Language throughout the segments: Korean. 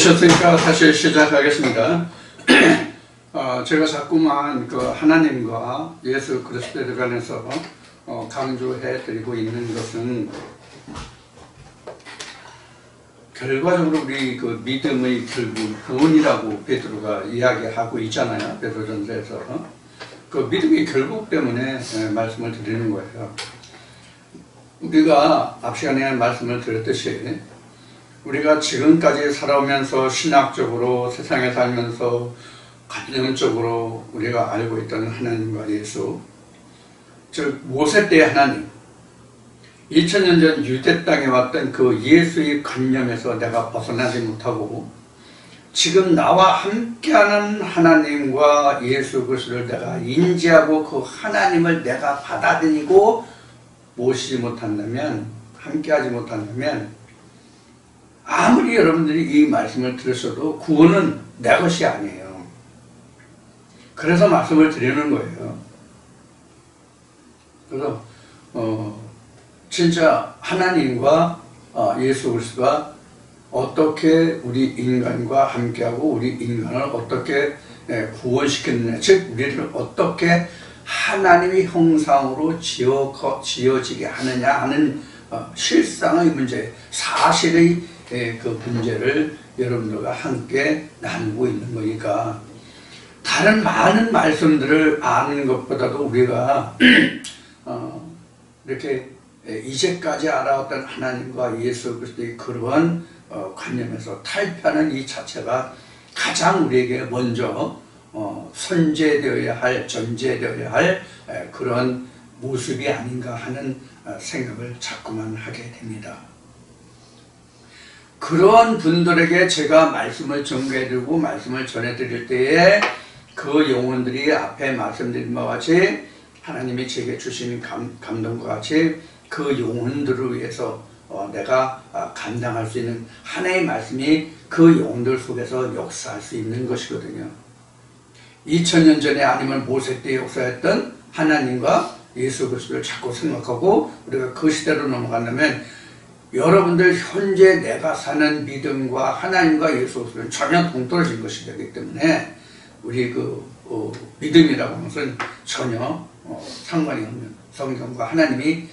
주셨으니까 다시 시작하겠습니다. 제가 자꾸만 그 하나님과 예수 그리스도에 관해서 강조해 드리고 있는 것은 결과적으로 우리 그 믿음의 결국 구원이라고 베드로가 이야기하고 있잖아요. 베드로전서에서 그 믿음의 결국 때문에 말씀을 드리는 거예요. 우리가 앞 시간에 말씀을 드렸듯이 우리가 지금까지 살아오면서 신학적으로 세상에 살면서 관념적으로 우리가 알고 있던 하나님과 예수, 즉 모세 때의 하나님, 2000년 전 유대 땅에 왔던 그 예수의 관념에서 내가 벗어나지 못하고 지금 나와 함께하는 하나님과 예수 그리스도를 내가 인지하고 그 하나님을 내가 받아들이고 모시지 못한다면, 함께하지 못한다면 아무리 여러분들이 이 말씀을 들으셔도 구원은 내 것이 아니에요. 그래서 말씀을 드리는 거예요. 그래서 진짜 하나님과 예수 그리스도가 어떻게 우리 인간과 함께하고 우리 인간을 어떻게 구원시켰느냐, 즉 우리를 어떻게 하나님의 형상으로 지어지게 하느냐 하는 실상의 문제, 사실의 그 문제를 여러분들과 함께 나누고 있는 거니까 다른 많은 말씀들을 아는 것보다도 우리가 이렇게 이제까지 알아왔던 하나님과 예수 그리스도의 그러한 관념에서 탈피하는 이 자체가 가장 우리에게 먼저 선제되어야 할, 전제되어야 할 그런 모습이 아닌가 하는 생각을 자꾸만 하게 됩니다. 그런 분들에게 제가 말씀을 전개해드리고 말씀을 전해드릴 때에 그 영혼들이 앞에 말씀드린 바와 같이 하나님이 제게 주신 감동과 같이 그 영혼들을 위해서 내가 감당할 수 있는 하나의 말씀이 그 영혼들 속에서 역사할 수 있는 것이거든요. 2000년 전에 아니면 모세 때 역사했던 하나님과 예수 그리스도를 자꾸 생각하고 우리가 그 시대로 넘어간다면 여러분들 현재 내가 사는 믿음과 하나님과 예수 그리스도는 전혀 동떨어진 것이 되기 때문에 우리 그 믿음이라고 하는 것은 전혀 상관이 없는, 성경과 하나님이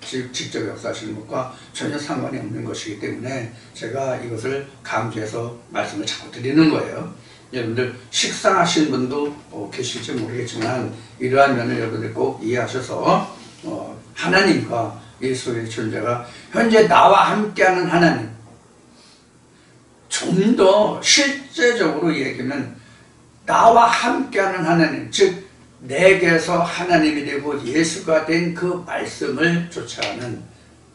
직접 역사하시는 것과 전혀 상관이 없는 것이기 때문에 제가 이것을 강조해서 말씀을 자꾸 드리는 거예요. 여러분들 식상하신 분도 계실지 모르겠지만 이러한 면을 여러분들 꼭 이해하셔서 하나님과 예수의 존재가 현재 나와 함께하는 하나님, 좀 더 실제적으로 얘기하면 나와 함께하는 하나님, 즉 내게서 하나님이 되고 예수가 된 그 말씀을 쫓아가는,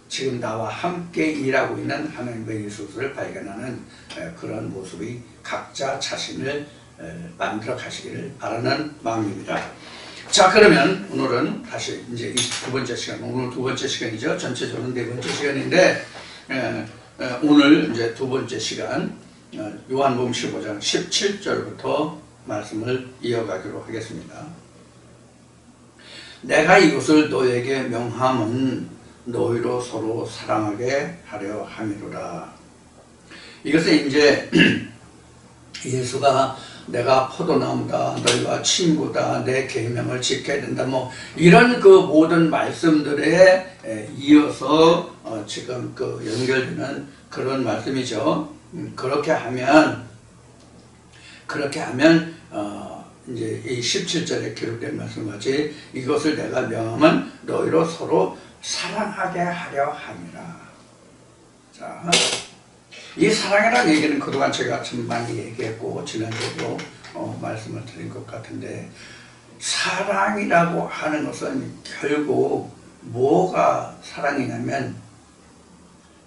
지금 나와 함께 일하고 있는 하나님과 예수를 발견하는 그런 모습이 각자 자신을 만들어 가시기를 바라는 마음입니다. 자, 그러면 오늘은 다시 이제 이 두 번째 시간, 오늘 두 번째 시간이죠. 전체적으로는 네 번째 시간인데 오늘 이제 두 번째 시간 요한복음 15장 17절부터 말씀을 이어가기로 하겠습니다. 내가 이것을 너에게 명함은 너희로 서로 사랑하게 하려 함이로라. 이것은 이제 예수가 내가 포도나무다, 너희가 친구다, 내 계명을 지켜야 된다, 뭐 이런 그 모든 말씀들에 이어서 지금 그 연결되는 그런 말씀이죠. 그렇게 하면 이제 이 17절에 기록된 말씀같이 이것을 내가 명함은 너희로 서로 사랑하게 하려 함이라. 자, 이 사랑이라는 얘기는 그동안 제가 참 많이 얘기했고 지난주에도 말씀을 드린 것 같은데, 사랑이라고 하는 것은 결국 뭐가 사랑이냐면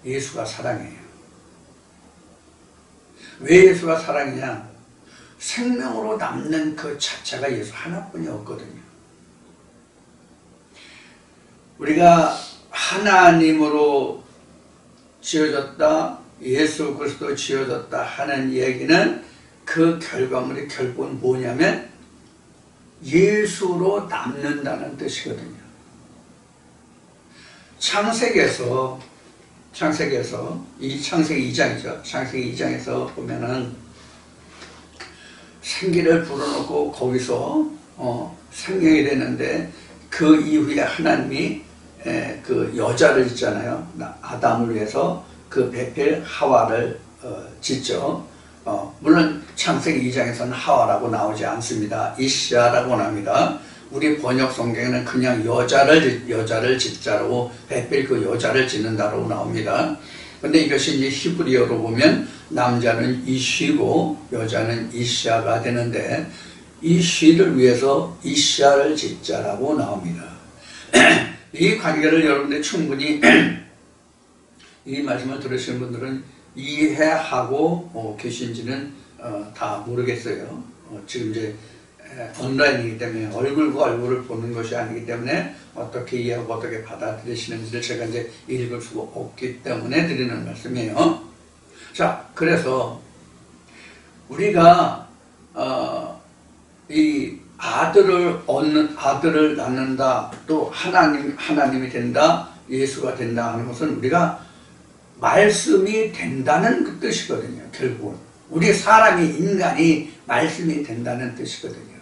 예수가 사랑이에요. 왜 예수가 사랑이냐? 생명으로 남는 그 자체가 예수 하나뿐이 없거든요. 우리가 하나님으로 지어졌다, 예수 그리스도 지어졌다 하는 얘기는 그 결과물이 결국은 뭐냐면 예수로 남는다는 뜻이거든요. 창세기에서 창세기에서 이 창세기 2장이죠. 창세기 2장에서 보면은 생기를 불어넣고 거기서 생명이 되는데 그 이후에 하나님이 그 여자를 짓잖아요. 아담을 위해서 그 베펠 하와를 짓죠. 물론 창세기 2장에서는 하와라고 나오지 않습니다. 이시아라고 나옵니다. 우리 번역 성경에는 그냥 여자를 짓자라고 베펠 그 여자를 짓는다라고 나옵니다. 근데 이것이 이제 히브리어로 보면 남자는 이시고 여자는 이시아가 되는데 이시를 위해서 이시아를 짓자라고 나옵니다. 이 관계를 여러분들 충분히 이 말씀을 들으시는 분들은 이해하고 계신지는 다 모르겠어요. 지금 이제 온라인이기 때문에 얼굴과 얼굴을 보는 것이 아니기 때문에 어떻게 이해하고 어떻게 받아들이시는지를 제가 이제 읽을 수가 없기 때문에 드리는 말씀이에요. 자, 그래서 우리가 이 아들을 낳는다, 또 하나님이 된다, 예수가 된다 하는 것은 우리가 말씀이 된다는 그 뜻이거든요. 결국은 우리 인간이 말씀이 된다는 뜻이거든요.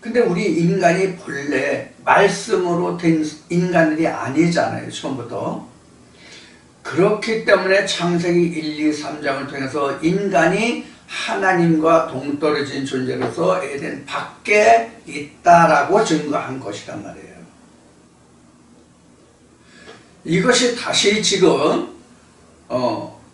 근데 우리 인간이 본래 말씀으로 된 인간들이 아니잖아요. 처음부터. 그렇기 때문에 창세기 1, 2, 3장을 통해서 인간이 하나님과 동떨어진 존재로서 에덴 밖에 있다라고 증거한 것이란 말이에요. 이것이 다시 지금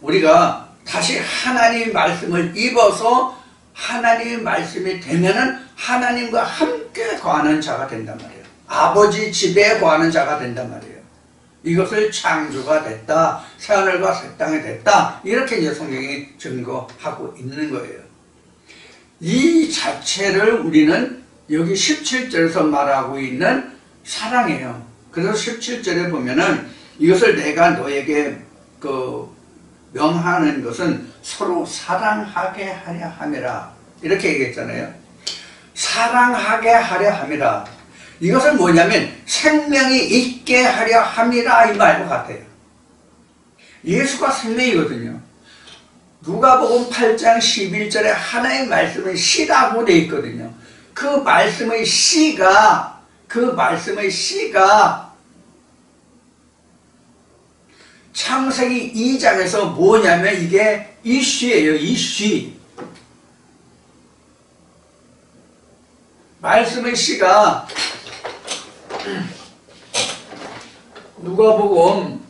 우리가 다시 하나님의 말씀을 입어서 하나님의 말씀이 되면은 하나님과 함께 거하는 자가 된단 말이에요. 아버지 집에 거하는 자가 된단 말이에요. 이것을 창조가 됐다, 새하늘과 새 땅이 됐다, 이렇게 이제 성경이 증거하고 있는 거예요. 이 자체를 우리는 여기 17절에서 말하고 있는 사랑이에요. 그래서 17절에 보면은 이것을 내가 너에게 명하는 것은 서로 사랑하게 하려 함이라, 이렇게 얘기했잖아요. 사랑하게 하려 함이라. 이것은 뭐냐면 생명이 있게 하려 함이라, 이 말과 같아요. 예수가 생명이거든요. 누가복음 8장 11절에 하나의 말씀은 씨라고 되어 있거든요. 그 말씀의 씨가 창세기 2장에서 뭐냐면 이게 이씨예요. 이씨. 말씀의 씨가 누가복음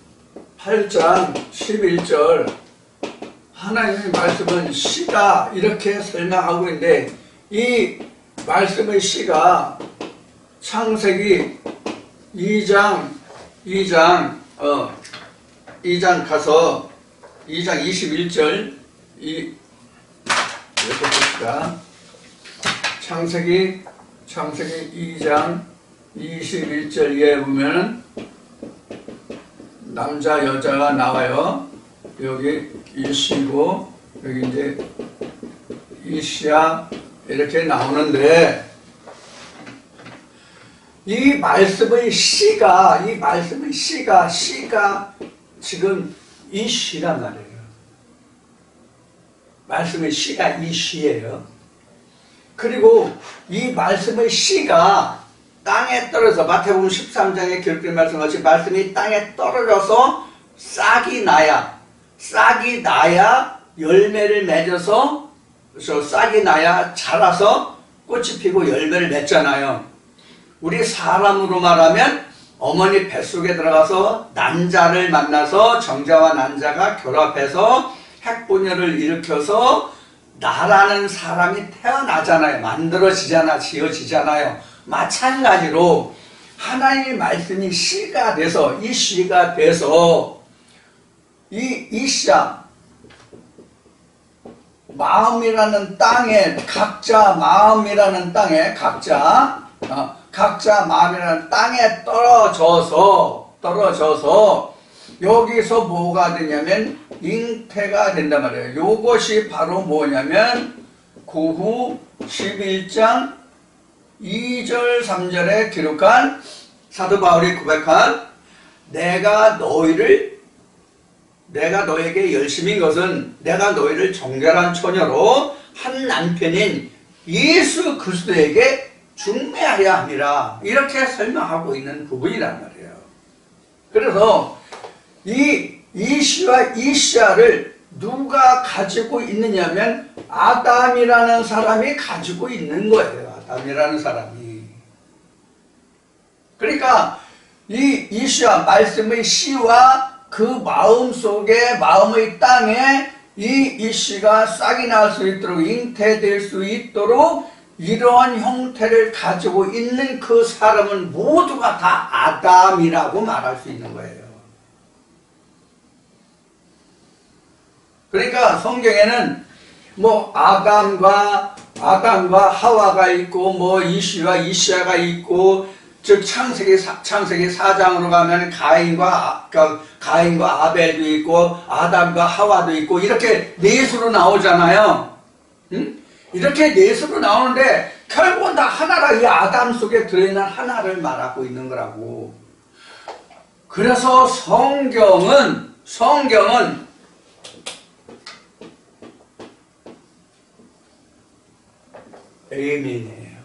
8장 11절 하나님의 말씀은 씨다, 이렇게 설명하고 있는데 이 말씀의 씨가 창세기 2장 가서 2장 21절 이렇게 봅시다. 창세기 2장 21절에 보면 남자 여자가 나와요. 여기 이시고 여기 이제 이시야 이렇게 나오는데 이 말씀의 씨가 지금 이시란 말이에요. 말씀의 씨가 이시예요. 그리고 이 말씀의 씨가 땅에 떨어져, 마태복음 13장에 기록된 말씀같이 말씀이 땅에 떨어져서 싹이 나야 열매를 맺어서, 싹이 나야 자라서 꽃이 피고 열매를 맺잖아요. 우리 사람으로 말하면 어머니 뱃속에 들어가서 난자를 만나서 정자와 난자가 결합해서 핵분열을 일으켜서 나라는 사람이 태어나잖아요. 만들어지잖아, 지어지잖아요. 마찬가지로 하나님의 말씀이 씨가 돼서, 이 씨가 돼서 이 씨야 마음이라는 땅에, 각자 마음이라는 땅에, 각자 마음이라는 땅에 떨어져서 여기서 뭐가 되냐면 잉태가 된단 말이에요. 요것이 바로 뭐냐면 고후 11장 2절 3절에 기록한 사도 바울이 고백한 내가 너희를 내가 너에게 열심인 것은 내가 너희를 정결한 처녀로 한 남편인 예수 그리스도에게 중매하려 함이라. 이렇게 설명하고 있는 부분이란 말이에요. 그래서 이 시와 이 시야를 누가 가지고 있느냐면 아담이라는 사람이 가지고 있는 거예요. 아담이라는 사람이. 그러니까 이 시와 말씀의 시와 그 마음속에 마음의 땅에 이 씨가 싹이 날 수 있도록 잉태될 수 있도록 이러한 형태를 가지고 있는 그 사람은 모두가 다 아담이라고 말할 수 있는 거예요. 그러니까 성경에는 뭐 아담과 하와가 있고 뭐 이시와 이시아가 있고 즉 창세기 4장으로 가면 가인과 아벨도 있고 아담과 하와도 있고 이렇게 넷으로 나오잖아요. 응? 이렇게 넷으로 나오는데 결국은 다 하나라. 이 아담 속에 들어있는 하나를 말하고 있는 거라고. 그래서 성경은 에이맨이에요.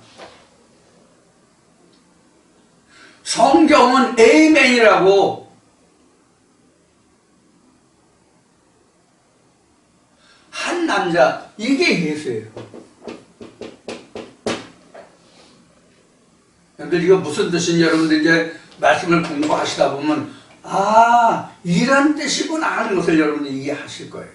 성경은 에이맨이라고. 한 남자, 이게 예수예요. 여러분들 이거 무슨 뜻인지 여러분들 이제 말씀을 공부하시다 보면 이런 뜻이구나 하는 것을 여러분이 이해하실 거예요.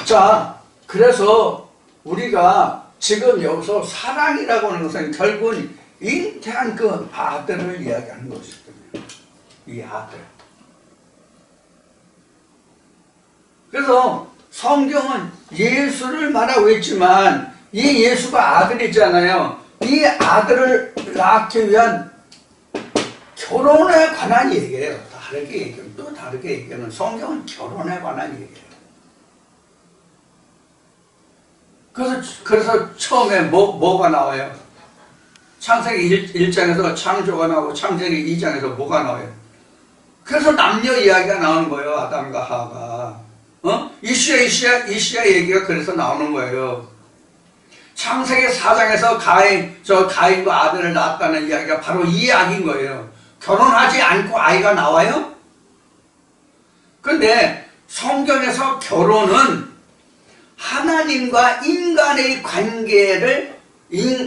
자, 그래서 우리가 지금 여기서 사랑이라고 하는 것은 결국은 잉태한 그 아들을 이야기하는 것이거든요. 이 아들. 그래서 성경은 예수를 말하고 있지만 이 예수가 아들이잖아요. 이 아들을 낳기 위한 결혼에 관한 얘기예요. 다르게 얘기하면 또 다르게 얘기하면 성경은 결혼에 관한 얘기예요. 그래서 처음에 뭐가 나와요? 창세기 1장에서 창조가 나오고 창세기 2장에서 뭐가 나와요? 그래서 남녀 이야기가 나오는 거예요. 아담과 하와가. 이시야 얘기가 그래서 나오는 거예요. 창세기 4장에서 가인과 아들을 낳았다는 이야기가 바로 이 이야기인 거예요. 결혼하지 않고 아이가 나와요? 근데 성경에서 결혼은 하나님과 인간의 관계를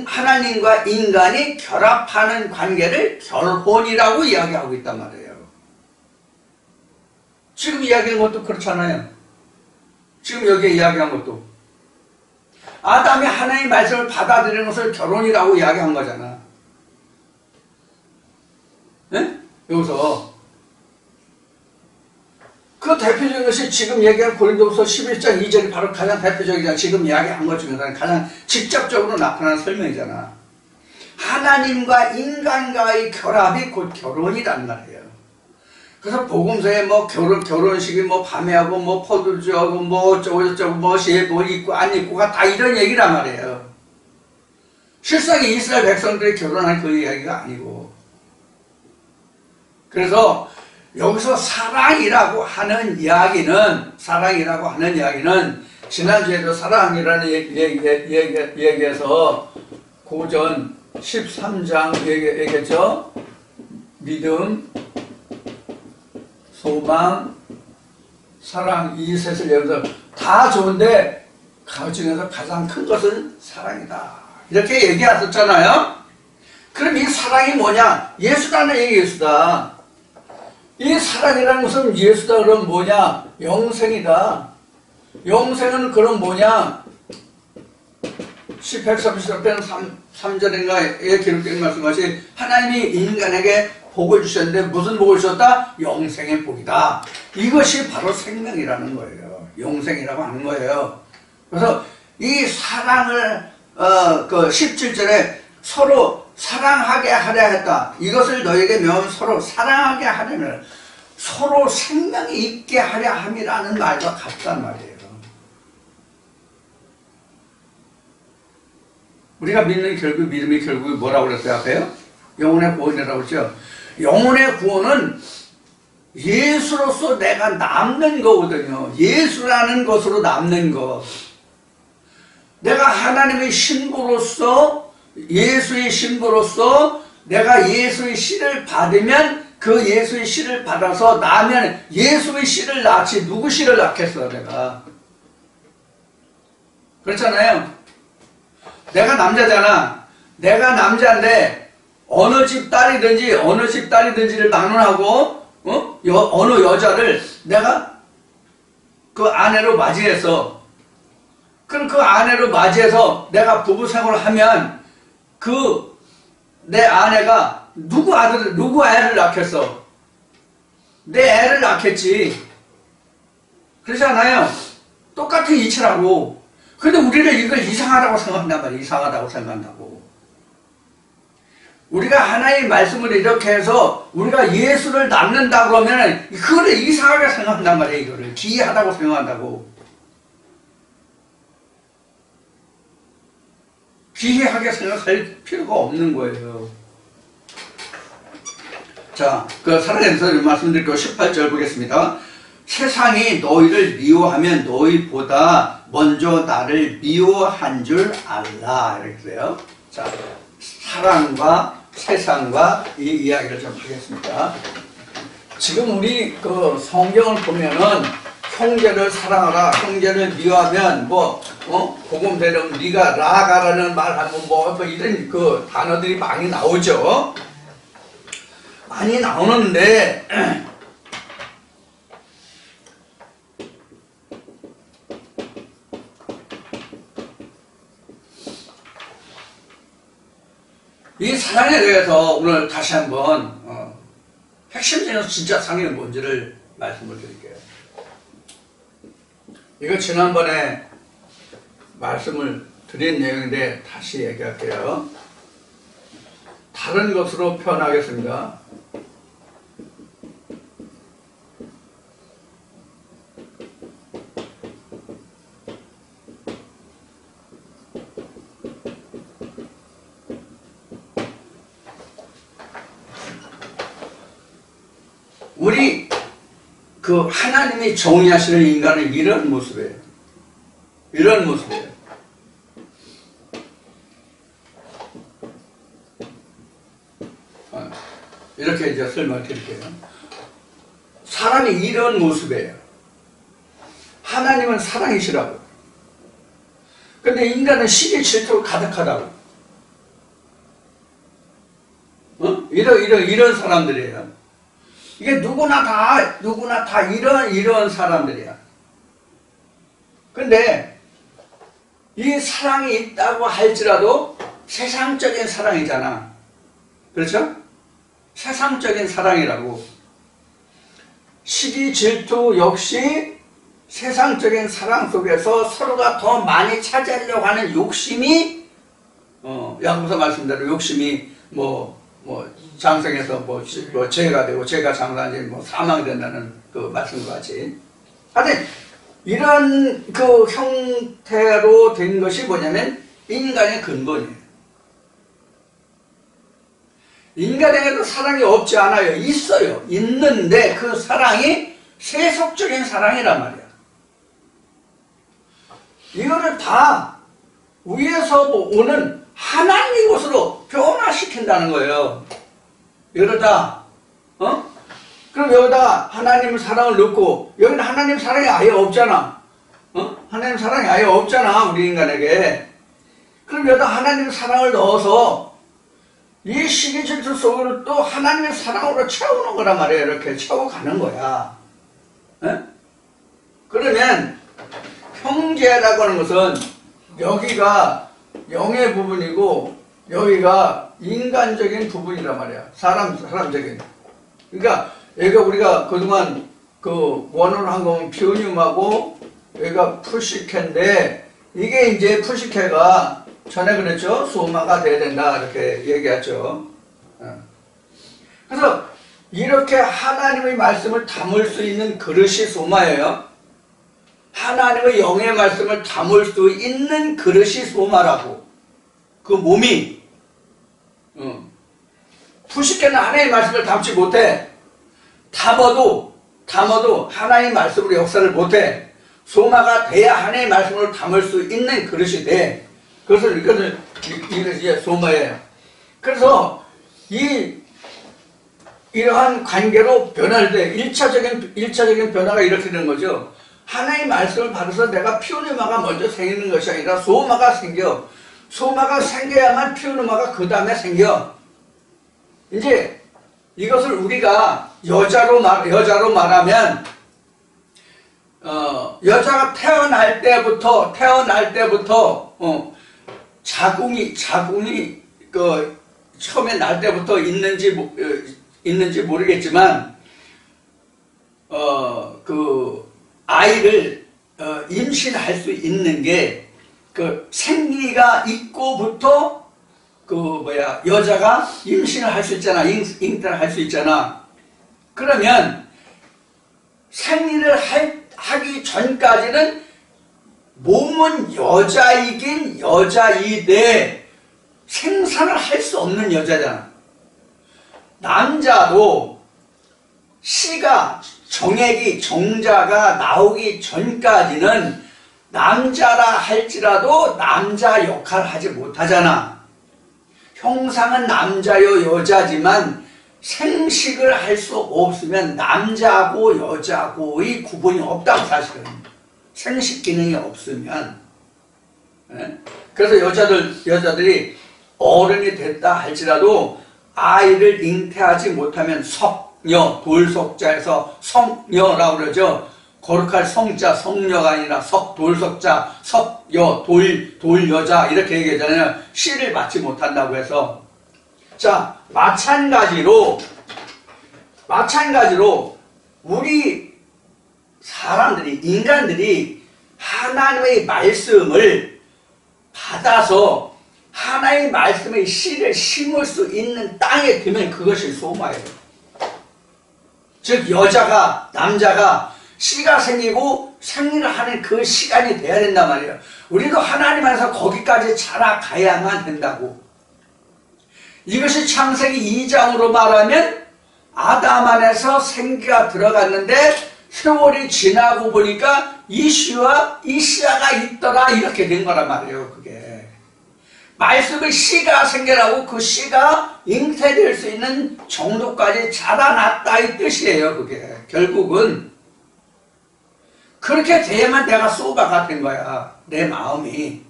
하나님과 인간이 결합하는 관계를 결혼이라고 이야기하고 있단 말이에요. 지금 이야기한 것도 그렇잖아요. 지금 여기에 이야기한 것도 아담이 하나님의 말씀을 받아들이는 것을 결혼이라고 이야기한 거잖아. 네? 여기서 그 대표적인 것이 지금 얘기한 고린도후서 11장 2절이 바로 가장 대표적이잖아. 지금 이야기한 것 중에서는 가장 직접적으로 나타나는 설명이잖아. 하나님과 인간과의 결합이 곧 결혼이란 말이에요. 그래서 복음서에 뭐 결혼식이 뭐 밤에 하고 뭐 포도주하고 뭐 어쩌고 뭐 입고 안 입고가 다 이런 얘기란 말이에요. 실상이 이스라엘 백성들이 결혼한 그 이야기가 아니고. 그래서 여기서 사랑이라고 하는 이야기는 지난주에도 사랑이라는 얘기에서 고전 13장 얘기했죠. 믿음, 소망, 사랑 이 셋을 여기서 다 좋은데 그 중에서 가장 큰 것은 사랑이다. 이렇게 얘기하셨잖아요. 그럼 이 사랑이 뭐냐? 예수라는 얘기 예수다. 이 사랑이라는 것은 예수다. 그럼 뭐냐? 영생이다. 영생은 그럼 뭐냐? 133편 3절인가에 기록된 말씀같이 하나님이 인간에게 복을 주셨는데 무슨 복을 주셨다? 영생의 복이다. 이것이 바로 생명이라는 거예요. 영생이라고 하는 거예요. 그래서 이 사랑을 그 17절에 서로 사랑하게 하려 했다. 이것을 너에게 명하면 서로 사랑하게 하려면 서로 생명이 있게 하려 함이라는 말과 같단 말이에요. 우리가 믿는 믿음이 결국 뭐라고 그랬어요? 앞에요? 영혼의 구원이라고 했죠. 영혼의 구원은 예수로서 내가 남는 거거든요. 예수라는 것으로 남는 것. 내가 하나님의 신부로서, 예수의 신부로서 내가 예수의 씨를 받으면 그 예수의 씨를 받아서 나면 예수의 씨를 낳지 누구 씨를 낳겠어 내가. 그렇잖아요. 내가 남자잖아. 내가 남자인데 어느 집 딸이든지를 막론하고 어느 여자를 내가 그 아내로 맞이해서, 그럼 그 아내로 맞이해서 내가 부부 생활을 하면 그 내 아내가 누구 애를 낳겠어? 내 애를 낳겠지. 그렇잖아요. 똑같은 이치라고. 근데 우리는 이걸 이상하다고 생각한단 말이야. 이상하다고 생각한다고. 우리가 하나님의 말씀을 이렇게 해서 우리가 예수를 낳는다 그러면 그거를 이상하게 생각한단 말이야. 이거를 기이하다고 생각한다고. 기이하게 생각할 필요가 없는 거예요. 자, 그 살아내서 말씀드리고 18절 보겠습니다. 세상이 너희를 미워하면 너희보다 먼저 나를 미워한 줄 알라. 이렇게 돼요. 자, 사랑과 세상과 이 이야기를 좀 하겠습니다. 지금 우리 그 성경을 보면은 형제를 사랑하라, 형제를 미워하면 복음대로 네가 나아가라는 말하면 뭐 이런 그 단어들이 많이 나오죠. 많이 나오는데 이 사랑에 대해서 오늘 다시 한번 핵심적인 진짜 사랑이 뭔지를 말씀을 드릴게요. 이거 지난번에 말씀을 드린 내용인데 다시 얘기할게요. 다른 것으로 표현하겠습니다. 우리 그 하나님이 정의하시는 인간은 이런 모습이에요. 이런 모습이에요. 이렇게 이제 설명을 드릴게요. 사람이 이런 모습이에요. 하나님은 사랑이시라고. 근데 인간은 시기 질투로 가득하다고. 이런 사람들이에요. 이게 누구나 다 이런 사람들이야. 근데 이 사랑이 있다고 할지라도 세상적인 사랑이잖아. 그렇죠? 세상적인 사랑이라고. 시기 질투 역시 세상적인 사랑 속에서 서로가 더 많이 차지하려고 하는 욕심이 야고보서 말씀대로 욕심이 장성해서 죄가 되고 죄가 장성하지 사망이 된다는 그 말씀과 같이. 하여튼 이런 그 형태로 된 것이 뭐냐면 인간의 근본이에요. 인간에게도 사랑이 없지 않아요. 있어요. 있는데 그 사랑이 세속적인 사랑이란 말이야. 이거를 다 위에서 오는 하나님의 것으로 변화시킨다는 거예요. 이러다 그럼 여기다 하나님 사랑을 넣고 여기는 하나님 사랑이 아예 없잖아. 하나님 사랑이 아예 없잖아 우리 인간에게. 그럼 여기다 하나님 사랑을 넣어서 이 시기 질투 속으로 또 하나님의 사랑으로 채우는 거란 말이에요. 이렇게 채워가는 거야. 그러면 형제라고 하는 것은 여기가 영의 부분이고 여기가 인간적인 부분이란 말이야. 사람적인. 그러니까 여기가 우리가 그동안 그 원어로 한 거면 피오늄하고 여기가 푸시케인데 이게 이제 푸시케가 전에 그랬죠. 소마가 돼야 된다 이렇게 얘기했죠. 그래서 이렇게 하나님의 말씀을 담을 수 있는 그릇이 소마예요. 하나님의 영의 말씀을 담을 수 있는 그릇이 소마라고. 그 몸이 푸시케는 하나님의 말씀을 담지 못해. 담아도 하나님의 말씀으로 역사를 못해. 소마가 돼야 하나님의 말씀을 담을 수 있는 그릇이 돼. 그래서 이것은 이제 소마예요. 그래서 이러한 관계로 변할 때 1차적인 변화가 이렇게 되는 거죠. 하나님의 말씀을 받아서 내가 피오누마가 먼저 생기는 것이 아니라 소마가 생겨. 소마가 생겨야만 피오누마가 그 다음에 생겨. 이제 이것을 우리가 여자로 말하면 여자가 태어날 때부터 자궁이 그 처음에 날 때부터 있는지 모르겠지만 그 아이를 임신할 수 있는 게 그 생리가 있고부터 여자가 임신을 할 수 있잖아. 잉태를 할 수 있잖아. 그러면 생리를 하기 전까지는 몸은 여자이긴 여자이되 생산을 할 수 없는 여자잖아. 남자도 정자가 나오기 전까지는 남자라 할지라도 남자 역할을 하지 못하잖아. 형상은 남자요 여자지만 생식을 할 수 없으면 남자고 여자고의 구분이 없다고 사실은. 생식 기능이 없으면. 그래서 여자들이 어른이 됐다 할지라도 아이를 잉태하지 못하면 석녀, 돌석자에서 성녀라고 그러죠. 거룩할 성자, 성녀가 아니라 돌석자, 석여, 돌여자 이렇게 얘기하잖아요. 씨를 받지 못한다고 해서. 자, 마찬가지로 우리 인간들이 하나님의 말씀을 받아서 하나님의 말씀의 씨를 심을 수 있는 땅에 들면 그것이 소마예요. 즉 남자가 씨가 생기고 생리를 하는 그 시간이 돼야 된단 말이에요. 우리도 하나님 안에서 거기까지 자라가야만 된다고. 이것이 창세기 2장으로 말하면 아담 안에서 생기가 들어갔는데 세월이 지나고 보니까 이시아가 있더라 이렇게 된 거란 말이에요. 그게 말씀의 씨가 생겨나고 그 씨가 잉태될 수 있는 정도까지 자라났다 이 뜻이에요. 그게 결국은 그렇게 돼야만 내가 소바가 된 거야. 내 마음이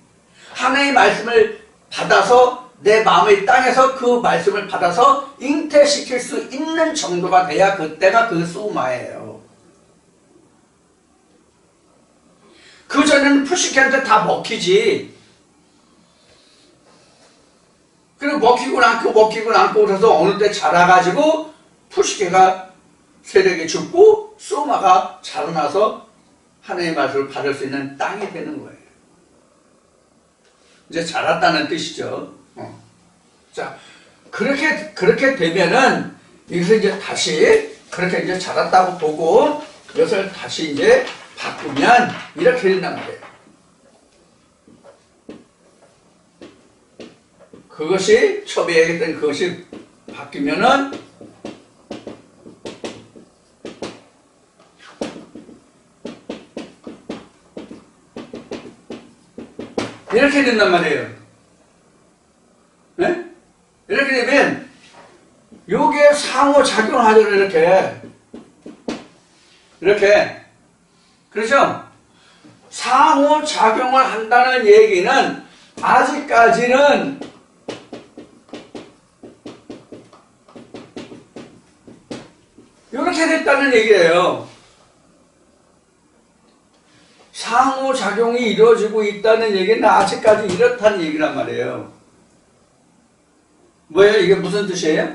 하나님의 말씀을 받아서 내 마음의 땅에서 그 말씀을 받아서 잉태시킬 수 있는 정도가 돼야 그때가 그 소마예요. 그전에는 푸시케한테 다 먹히지. 그리고 먹히고 남고 그래서 어느 때 자라가지고 푸시케가 세력이 죽고 소마가 자라나서 하나님의 말씀을 받을 수 있는 땅이 되는 거예요. 이제 자랐다는 뜻이죠. 자, 그렇게 되면은 이것을 이제 다시 그렇게 이제 자랐다고 보고 이것을 다시 이제 바꾸면 이렇게 된단 말이에요. 그것이 처음에 얘기했던 그것이 바뀌면은 이렇게 된단 말이에요. 네? 이렇게 되면 요게 상호작용을 하죠. 이렇게 그렇죠? 상호작용을 한다는 얘기는 아직까지는 이렇게 됐다는 얘기예요. 상호작용이 이루어지고 있다는 얘기는 아직까지 이렇다는 얘기란 말이에요. 뭐예요? 이게 무슨 뜻이에요?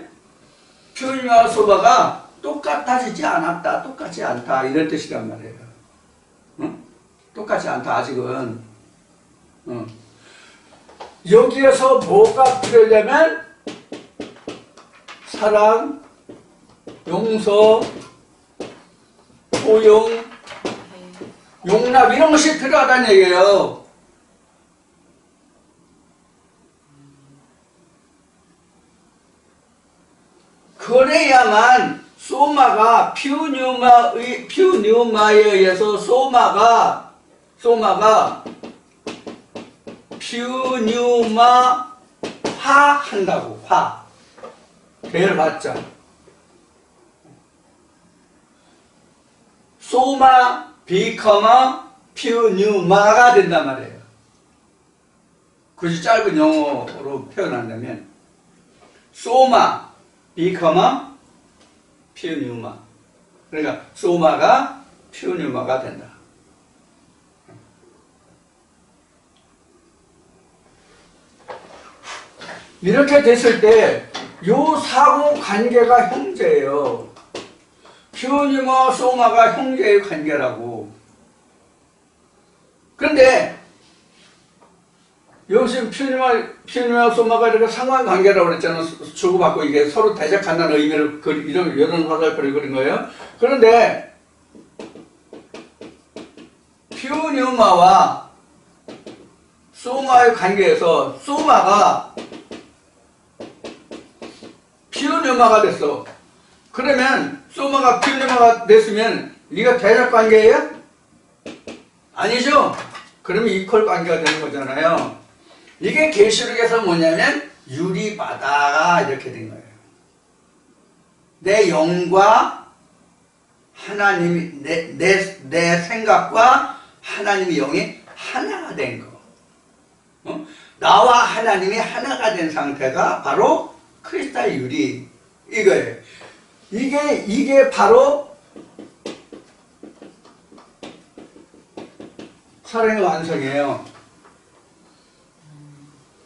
피오니와 소바가 똑같아지지 않았다, 똑같지 않다 이런 뜻이란 말이에요. 응? 똑같지 않다 아직은. 여기에서 뭐가 필요하냐면 사랑, 용서, 포용, 용납 이런 것이 필요하다는 얘기예요. 그래야만 소마가 퓨뉴마에 의해서 소마가 퓨뉴마화 한다고. 화. 배를 받자. 소마 비커마 퓨뉴마가 된단 말이에요. 굳이 짧은 영어로 표현한다면 소마 비커마 퓨뉴마. 그러니까 소마가 퓨뉴마가 된다. 이렇게 됐을 때 요 사고 관계가 형제예요. 퓨뉴마 소마가 형제의 관계라고. 그런데 여기서 퓨뉴마 소마가 이렇게 상관관계라고 그랬잖아. 주고받고 이게 서로 대적한다는 의미를 이런 화살표를 그린 거예요. 그런데 퓨뉴마와 소마의 관계에서 소마가 퓨뉴마가 됐어. 그러면 소마가 퓨뉴마가 됐으면 이거 대적 관계예요? 아니죠? 그러면 이퀄 관계가 되는 거잖아요. 이게 계시록에서 뭐냐면 유리바다가 이렇게 된 거예요. 내 영과 하나님이 내 생각과 하나님의 영이 하나가 된 거. 나와 하나님이 하나가 된 상태가 바로 크리스탈 유리 이거예요. 이게 바로 사랑의 완성이에요.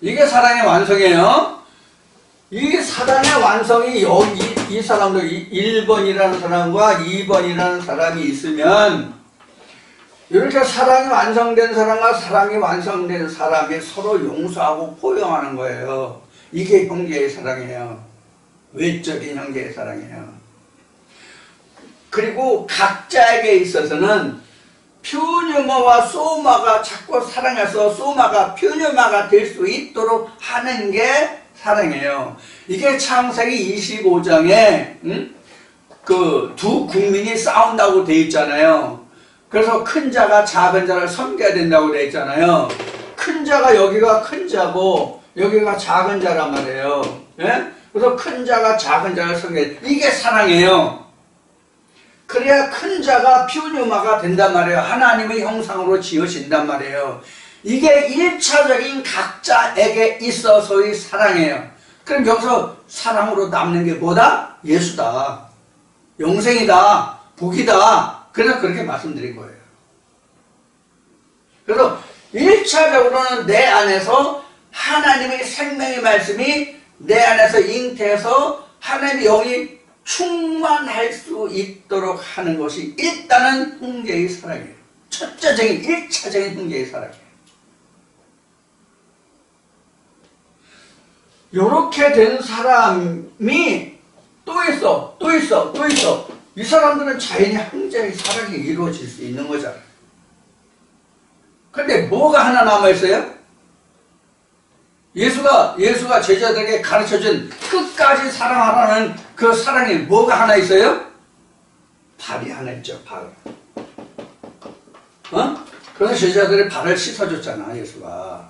이게 사랑의 완성이에요. 이 사랑의 완성이 여기 이 사람도 1번이라는 사람과 2번이라는 사람이 있으면 이렇게 사랑이 완성된 사람과 사랑이 완성된 사람이 서로 용서하고 포용하는 거예요. 이게 형제의 사랑이에요. 외적인 형제의 사랑이에요. 그리고 각자에게 있어서는 퓨뉴마와 소마가 자꾸 사랑해서 소마가 퓨뉴마가 될 수 있도록 하는 게 사랑이에요. 이게 창세기 25장에 그 두 국민이 싸운다고 돼 있잖아요. 그래서 큰 자가 작은 자를 섬겨야 된다고 돼 있잖아요. 큰 자가 여기가 큰 자고 여기가 작은 자란 말이에요. 예? 그래서 큰 자가 작은 자를 섬겨야 돼. 이게 사랑이에요. 그래야 큰 자가 퓨뉴마가 된단 말이에요. 하나님의 형상으로 지어진단 말이에요. 이게 1차적인 각자에게 있어서의 사랑이에요. 그럼 여기서 사랑으로 남는 게 뭐다? 예수다. 영생이다. 복이다. 그래서 그렇게 말씀드린 거예요. 그래서 1차적으로는 내 안에서 하나님의 생명의 말씀이 내 안에서 잉태해서 하나님의 영이 충만할 수 있도록 하는 것이 일단은 형제의 사랑이에요. 첫째적인 1차적인 형제의 사랑이에요. 요렇게 된 사람이 또 있어. 이 사람들은 자연히 형제의 사랑이 이루어질 수 있는 거잖아요. 근데 뭐가 하나 남아있어요? 예수가 제자들에게 가르쳐준 끝까지 사랑하라는 그 사랑이 뭐가 하나 있어요? 발이 하나 있죠, 발. 그래서 제자들의 발을 씻어줬잖아, 예수가.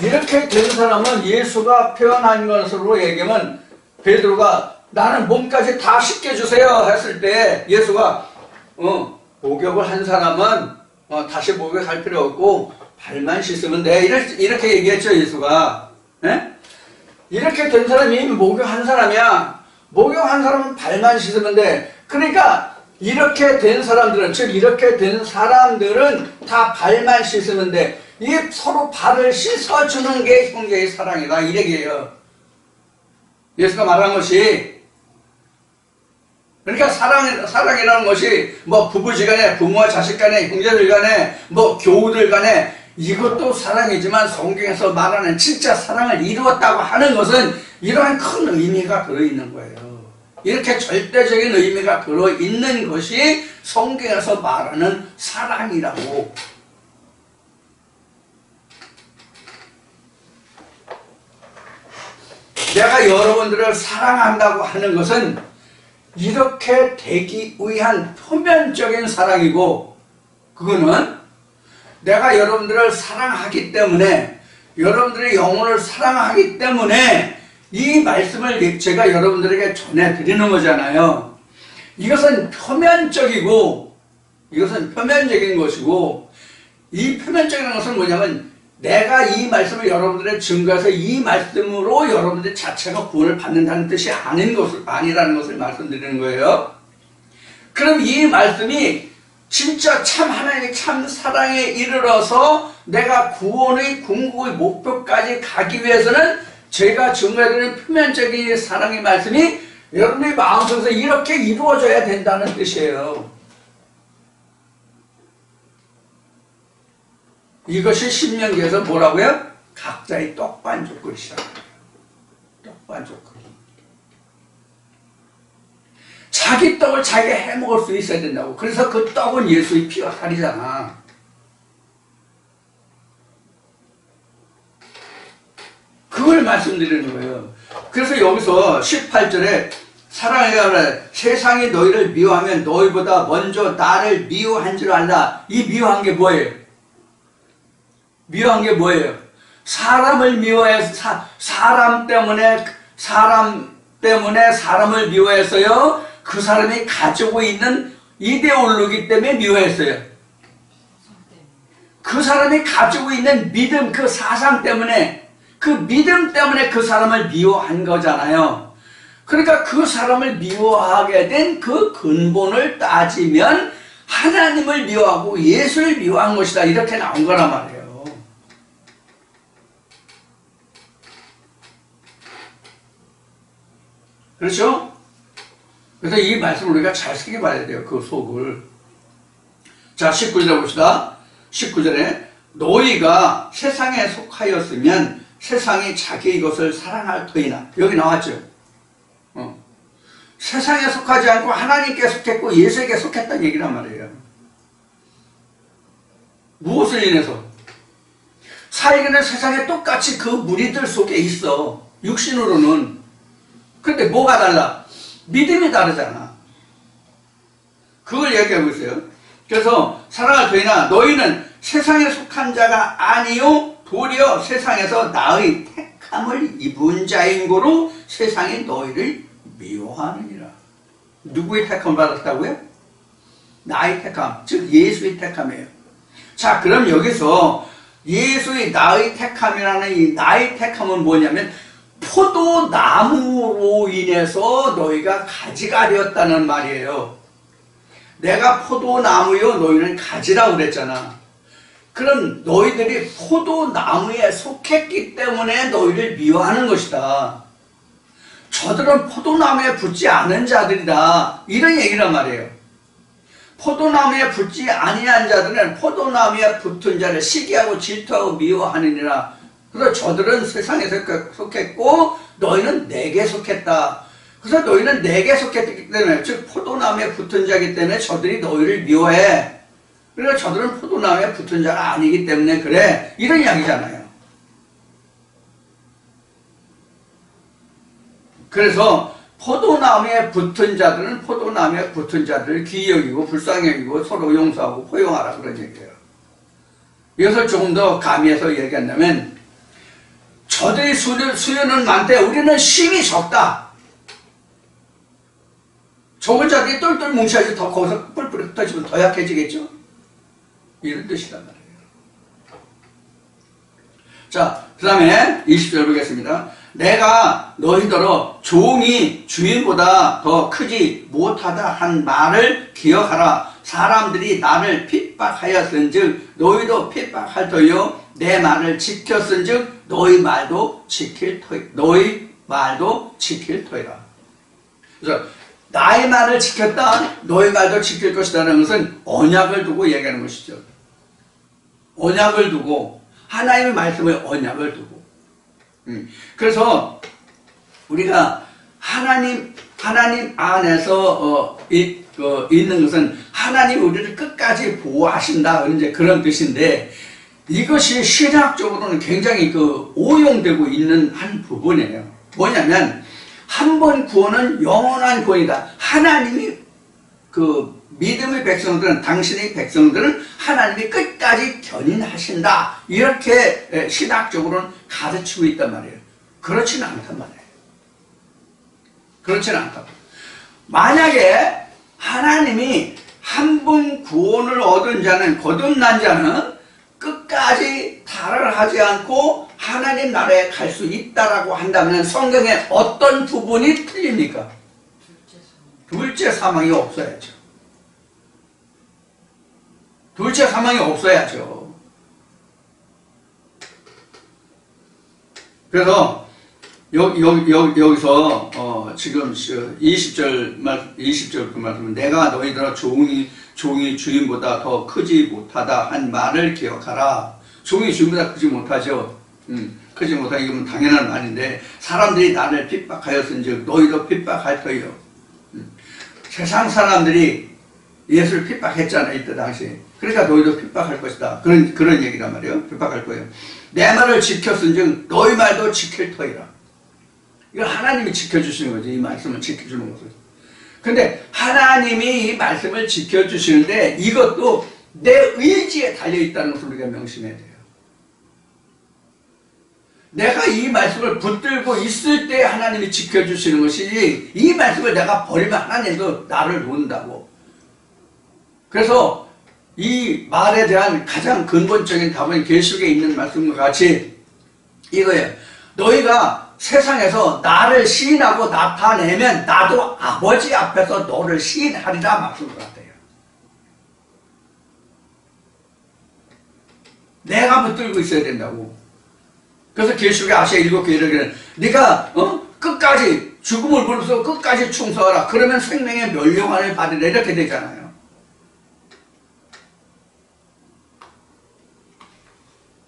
이렇게 된 사람은 예수가 표현한 것으로 얘기하면 베드로가 나는 몸까지 다 씻겨주세요 했을 때 예수가 목욕을 한 사람은 다시 목욕할 필요 없고 발만 씻으면 돼. 이렇게 얘기했죠, 예수가. 예? 이렇게 된 사람이 이미 목욕한 사람이야. 목욕한 사람은 발만 씻으면 돼. 그러니까 이렇게 된 사람들은, 즉 이렇게 된 사람들은 다 발만 씻으면 돼. 이 서로 발을 씻어주는 게 형제의 사랑이다. 이 얘기예요. 예수가 말한 것이. 그러니까 사랑이라는 것이 뭐 부부지간에, 부모와 자식간에, 형제들 간에, 뭐 교우들 간에 이것도 사랑이지만 성경에서 말하는 진짜 사랑을 이루었다고 하는 것은 이러한 큰 의미가 들어있는 거예요. 이렇게 절대적인 의미가 들어있는 것이 성경에서 말하는 사랑이라고. 내가 여러분들을 사랑한다고 하는 것은 이렇게 되기 위한 표면적인 사랑이고, 그거는 내가 여러분들을 사랑하기 때문에, 여러분들의 영혼을 사랑하기 때문에 이 말씀을 제가 여러분들에게 전해드리는 거잖아요. 이것은 표면적이고, 이것은 표면적인 것이고, 이 표면적인 것은 뭐냐면 내가 이 말씀을 여러분들의 증거해서 이 말씀으로 여러분들 자체가 구원을 받는다는 뜻이 아니라는 것을 말씀드리는 거예요. 그럼 이 말씀이 진짜 참 하나님의 참 사랑에 이르러서 내가 구원의 궁극의 목표까지 가기 위해서는 제가 증거해드리는 표면적인 사랑의 말씀이 여러분의 마음속에서 이렇게 이루어져야 된다는 뜻이에요. 이것이 신명기에서 뭐라고요? 각자의 떡반 조건이시라고 해요. 떡반 조건. 자기 떡을 자기가 해먹을 수 있어야 된다고. 그래서 그 떡은 예수의 피와 살이잖아. 그걸 말씀드리는 거예요. 그래서 여기서 18절에 사랑하여 세상이 너희를 미워하면 너희보다 먼저 나를 미워한 줄 알라. 이 미워한 게 뭐예요? 미워한 게 뭐예요? 사람을 미워해서 사람 때문에 사람을 미워했어요. 그 사람이 가지고 있는 이데올로기 때문에 미워했어요. 그 사람이 가지고 있는 믿음, 그 사상 때문에, 그 믿음 때문에 그 사람을 미워한 거잖아요. 그러니까 그 사람을 미워하게 된 그 근본을 따지면 하나님을 미워하고 예수를 미워한 것이다. 이렇게 나온 거란 말이에요. 그렇죠? 그래서 이 말씀을 우리가 잘 새겨봐야 돼요. 그 속을. 자, 19절에 봅시다. 19절에 너희가 세상에 속하였으면 세상이 자기의 것을 사랑할 터이나. 여기 나왔죠. 세상에 속하지 않고 하나님께 속했고 예수에게 속했다는 얘기란 말이에요. 무엇을 인해서? 사이그는 세상에 똑같이 그 무리들 속에 있어. 육신으로는. 근데 뭐가 달라? 믿음이 다르잖아. 그걸 얘기하고 있어요. 그래서 사랑할 터이나 너희는 세상에 속한 자가 아니요 도리어 세상에서 나의 택함을 입은 자인 고로 세상이 너희를 미워하느니라. 누구의 택함을 받았다고요? 나의 택함, 즉 예수의 택함이에요. 자, 그럼 여기서 예수의 나의 택함이라는 이 나의 택함은 뭐냐면 포도나무로 인해서 너희가 가지가 되었다는 말이에요. 내가 포도나무요 너희는 가지라고 그랬잖아. 그럼 너희들이 포도나무에 속했기 때문에 너희를 미워하는 것이다. 저들은 포도나무에 붙지 않은 자들이다. 이런 얘기란 말이에요. 포도나무에 붙지 아니한 자들은 포도나무에 붙은 자를 시기하고 질투하고 미워하느니라. 그래서 저들은 세상에 속했고 너희는 내게 속했다. 그래서 너희는 내게 속했기 때문에, 즉 포도나무에 붙은 자이기 때문에 저들이 너희를 미워해. 그러니까 저들은 포도나무에 붙은 자가 아니기 때문에 그래. 이런 이야기잖아요. 그래서 포도나무에 붙은 자들은 포도나무에 붙은 자들을 귀히 여기고 불쌍히 여기고 서로 용서하고 포용하라. 그런 얘기예요. 이것을 조금 더 가미해서 얘기한다면 저들이 수요는 많대. 우리는 힘이 적다. 적은 자들이 똘똘 뭉쳐야지 더 거기서 뿔뿔이 흩어지면 더 약해지겠죠? 이런 뜻이란 말이에요. 자, 그 다음에 20절 보겠습니다. 내가 너희더러 종이 주인보다 더 크지 못하다 한 말을 기억하라. 사람들이 나를 핍박하였은즉 너희도 핍박할 터이요 내 말을 지켰은즉 너희 말도 지킬 터이라. 그래서 나의 말을 지켰다, 너희 말도 지킬 것이라는 것은 언약을 두고 얘기하는 것이죠. 언약을 두고, 하나님의 말씀의 언약을 두고. 그래서 우리가 하나님 안에서 있는 것은 하나님이 우리를 끝까지 보호하신다, 이제 그런 뜻인데, 이것이 신학적으로는 굉장히 오용되고 있는 한 부분이에요. 뭐냐면 한 번 구원은 영원한 구원이다. 하나님이 그 믿음의 백성들은, 당신의 백성들은 하나님이 끝까지 견인하신다. 이렇게 신학적으로는 가르치고 있단 말이에요. 그렇지는 않단 말이에요. 그렇지는 않다. 만약에 하나님이 한 번 구원을 얻은 자는, 거듭난 자는 끝까지 탈을 하지 않고 하나님 나라에 갈 수 있다라고 한다면 성경에 어떤 부분이 틀립니까? 둘째 사망이 없어야죠. 둘째 사망이 없어야죠. 그래서 여기서 지금 20절 그 말씀은 내가 너희들아 종이 주인보다 더 크지 못하다 한 말을 기억하라. 종이 주인보다 크지 못하죠. 크지 못하다 이건 당연한 말인데 사람들이 나를 핍박하였은즉 너희도 핍박할 터이요. 세상 사람들이 예수를 핍박했잖아요. 이때 당시에. 그러니까 너희도 핍박할 것이다. 그런 얘기란 말이에요. 핍박할 거예요. 내 말을 지켰은즉 너희 말도 지킬 터이라. 이걸 하나님이 지켜주시는 거죠. 이 말씀을 지켜주는 것을. 근데 하나님이 이 말씀을 지켜주시는데 이것도 내 의지에 달려있다는 것을 우리가 명심해야 돼요. 내가 이 말씀을 붙들고 있을 때 하나님이 지켜주시는 것이지 이 말씀을 내가 버리면 하나님도 나를 놓는다고. 그래서 이 말에 대한 가장 근본적인 답은 계시록에 있는 말씀과 같이 이거예요. 너희가 세상에서 나를 시인하고 나타내면 나도 아버지 앞에서 너를 시인하리라 말씀을 같아요. 내가 붙들고 있어야 된다고. 그래서 계시록의 아시아 7교회를 네가 끝까지 죽음을 부르면서 끝까지 충성하라. 그러면 생명의 멸류관을 받으라. 이렇게 되잖아요.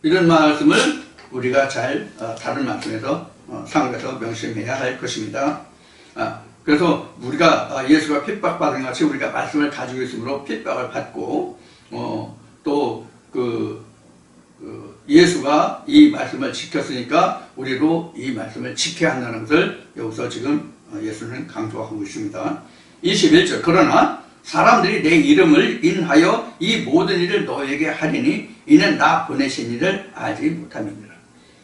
이런 말씀을 우리가 잘 다른 말씀에서 상에서 명심해야 할 것입니다. 그래서 우리가 예수가 핍박받은 같이 우리가 말씀을 가지고 있으므로 핍박을 받고 또 예수가 이 말씀을 지켰으니까 우리도 이 말씀을 지켜야 한다는 것을 여기서 지금 예수는 강조하고 있습니다. 21절 그러나 사람들이 내 이름을 인하여 이 모든 일을 너에게 하리니 이는 나 보내신 이를 알지 못함이니라.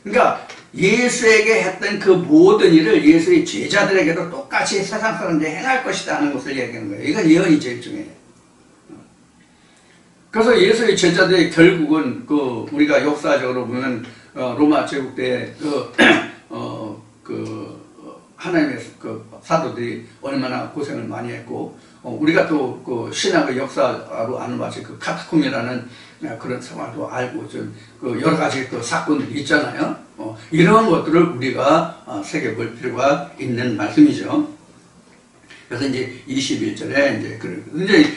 그러니까 예수에게 했던 그 모든 일을 예수의 제자들에게도 똑같이 세상 사람들이 행할 것이다 하는 것을 얘기하는 거예요. 이건 예언이죠, 일종의. 그래서 예수의 제자들이 결국은 우리가 역사적으로 보면 로마 제국 때 하나님의 사도들이 얼마나 고생을 많이 했고 우리가 또 신학의 역사로 아는 바치 카타콤이라는 그런 생활도 알고 좀 여러 가지 사건들이 있잖아요. 이런 것들을 우리가 새겨볼 필요가 있는 말씀이죠. 그래서 이제 21절에 이제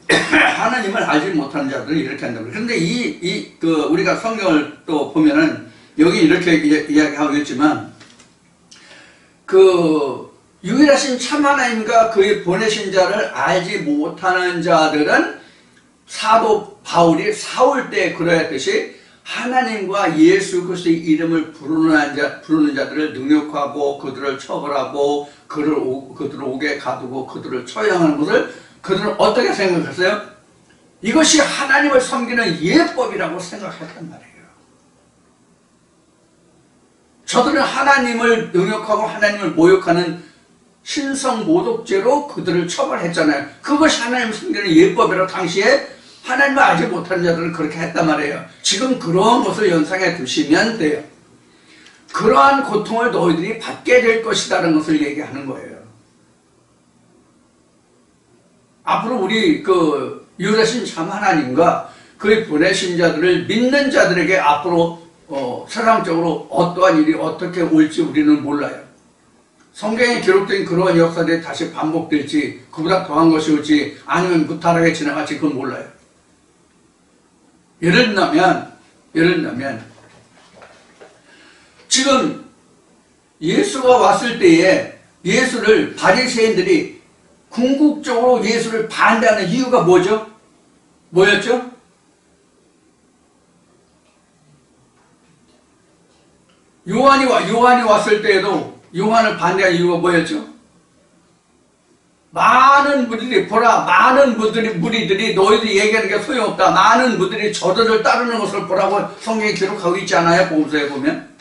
하나님을 알지 못하는 자들은 이렇게 한다고. 그런데 우리가 성경을 또 보면은 여기 이렇게 이야기하고 있지만 유일하신 참 하나님과 그의 보내신 자를 알지 못하는 자들은 사도 바울이 사울 때 그러했듯이 하나님과 예수 그리스도의 이름을 부르는 자들을 능욕하고 그들을 처벌하고 그들을 옥에 가두고 그들을 처형하는 것을 그들은 어떻게 생각했어요? 이것이 하나님을 섬기는 예법이라고 생각했단 말이에요. 저들은 하나님을 능욕하고 하나님을 모욕하는 신성모독죄로 그들을 처벌했잖아요. 그것이 하나님을 섬기는 예법이라고 당시에 하나님을 알지 못하는 자들은 그렇게 했단 말이에요. 지금 그러한 것을 연상해 두시면 돼요. 그러한 고통을 너희들이 받게 될 것이다라는 것을 얘기하는 거예요. 앞으로 우리 유일하신 참 하나님과 그의 보내신 자들을 믿는 자들에게 앞으로 세상적으로 어떠한 일이 어떻게 올지 우리는 몰라요. 성경에 기록된 그러한 역사들이 다시 반복될지 그보다 더한 것이 올지 아니면 무탈하게 지나갈지 그건 몰라요. 예를 들면 지금 예수가 왔을 때에 예수를 바리새인들이 궁극적으로 예수를 반대하는 이유가 뭐였죠? 요한이 왔을 때에도 요한을 반대한 이유가 뭐였죠? 많은 무리들이 보라, 많은 무리들이 너희들이 얘기하는 게 소용없다. 많은 무리들이 저들을 따르는 것을 보라고 성경에 기록하고 있지 않아요? 복음서에 보면.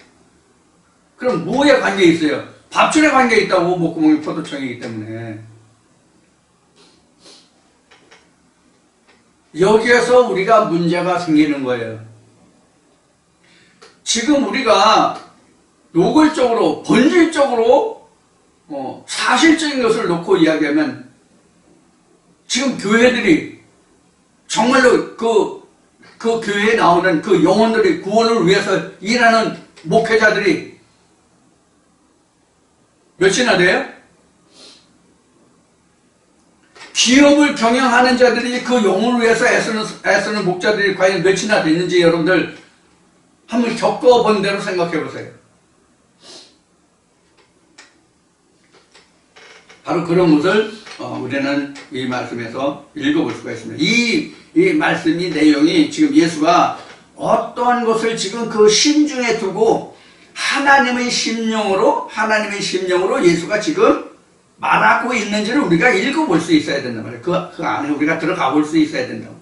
그럼 뭐에 관계 있어요? 밥줄에 관계 있다고. 목구멍이 포도청이기 때문에. 여기에서 우리가 문제가 생기는 거예요. 지금 우리가 노골적으로, 본질적으로 사실적인 것을 놓고 이야기하면 지금 교회들이 정말로 그 교회에 나오는 그 영혼들이 구원을 위해서 일하는 목회자들이 몇이나 돼요? 기업을 경영하는 자들이 그 영혼을 위해서 애쓰는 목자들이 과연 몇이나 되는지 여러분들 한번 겪어본 대로 생각해 보세요. 바로 그런 것을 우리는 이 말씀에서 읽어볼 수가 있습니다. 이 말씀이 내용이 지금 예수가 어떠한 것을 지금 그 심중에 두고 하나님의 심령으로 예수가 지금 말하고 있는지를 우리가 읽어볼 수 있어야 된단 말이에요. 그 안에 우리가 들어가 볼 수 있어야 된다고.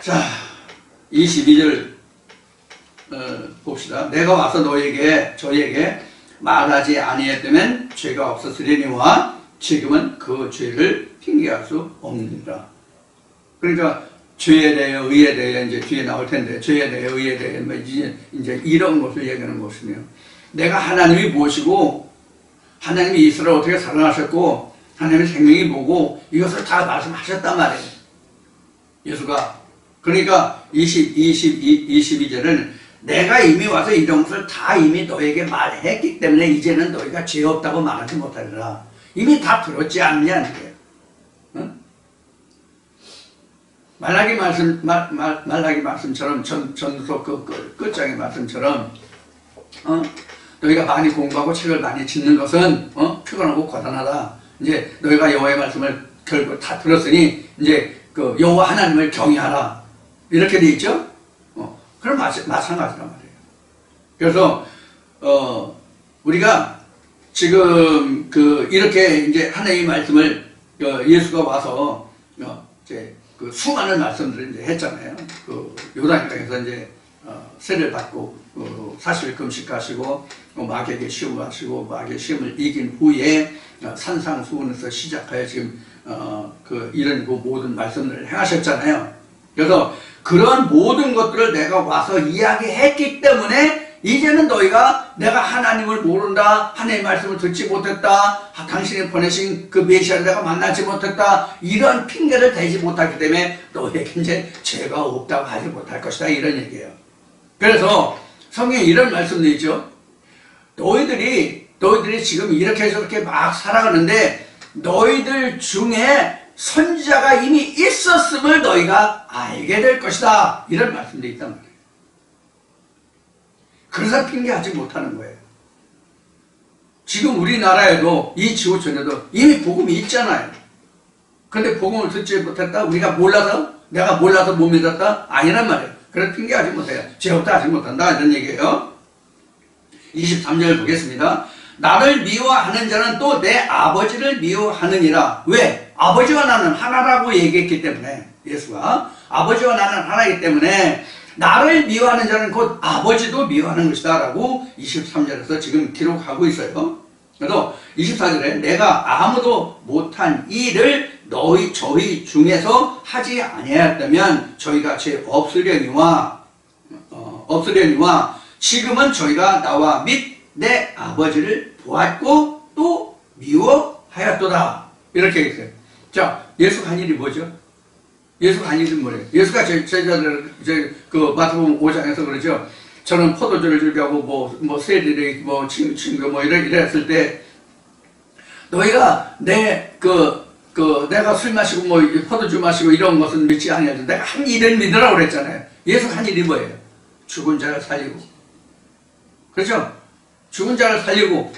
자, 22절 봅시다. 내가 와서 저희에게 말하지 아니했다면 죄가 없었으려니와 지금은 그 죄를 핑계할 수 없느니라. 그러니까 죄에 대해 의에 대해 이제 뒤에 나올 텐데 죄에 대해 의에 대해 뭐 이제 이런 것을 얘기하는 것이며 내가 하나님이 무엇이고 하나님이 이스라엘 어떻게 사랑하셨고 하나님의 생명이 뭐고 이것을 다 말씀하셨단 말이에요. 예수가. 그러니까 22절은 내가 이미 와서 이런 것을 다 이미 너에게 말했기 때문에 이제는 너희가 죄 없다고 말하지 못하리라. 이미 다 들었지 않느냐 이게. 응? 말라기 말씀처럼 전서 끝장의 말씀처럼 너희가 많이 공부하고 책을 많이 짓는 것은 피곤하고 고단하다. 이제 너희가 여호와의 말씀을 결국 다 들었으니 이제 그 여호와 하나님을 경외하라. 이렇게 돼 있죠? 그럼 마찬가지란 말이에요. 그래서 우리가 지금 이렇게 이제 하나님의 말씀을 예수가 와서 이제 그 수많은 말씀들을 이제 했잖아요. 그 요단 땅에서 이제 세례를 받고 40일 금식하시고 마귀에게 시험을 하시고 마귀의 시험을 이긴 후에 산상수훈에서 시작하여 지금 이런 그 모든 말씀들을 행하셨잖아요. 그래서 그런 모든 것들을 내가 와서 이야기했기 때문에 이제는 너희가 내가 하나님을 모른다, 하나님의 말씀을 듣지 못했다, 당신이 보내신 그 메시아를 내가 만나지 못했다, 이런 핑계를 대지 못하기 때문에 너희에게 이제 죄가 없다고 하지 못할 것이다, 이런 얘기예요. 그래서 성경에 이런 말씀도 있죠. 너희들이 지금 이렇게 해서 이렇게 막 살아가는데 너희들 중에 선지자가 이미 있었음을 너희가 알게 될 것이다. 이런 말씀도 있단 말이에요. 그래서 핑계하지 못하는 거예요. 지금 우리나라에도 이 지구촌에도 이미 복음이 있잖아요. 근데 복음을 듣지 못했다? 우리가 몰라서? 내가 몰라서 못 믿었다? 아니란 말이에요. 그래서 핑계하지 못해요. 죄 없다 하지 못한다. 이런 얘기예요. 23절 보겠습니다. 나를 미워하는 자는 또 내 아버지를 미워하느니라. 왜? 아버지와 나는 하나라고 얘기했기 때문에 예수가 아버지와 나는 하나이기 때문에 나를 미워하는 자는 곧 아버지도 미워하는 것이다 라고 23절에서 지금 기록하고 있어요. 그래서 24절에 내가 아무도 못한 일을 저희 중에서 하지 아니하였다면 저희가 죄 없으려니와 지금은 저희가 나와 및 내 아버지를 보았고 또 미워하였도다. 이렇게 얘기했어요. 자, 예수가 한 일이 뭐죠? 예수가 한 일은 뭐래요? 예수가 제자들, 마태복음 5장에서 그러죠. 저는 포도주를 즐겨하고, 세리를, 친구, 이랬을 때, 너희가 내가 술 마시고, 포도주 마시고 이런 것은 믿지 아니하죠. 내가 한 일을 믿으라고 그랬잖아요. 예수가 한 일이 뭐예요? 죽은 자를 살리고. 그렇죠? 죽은 자를 살리고,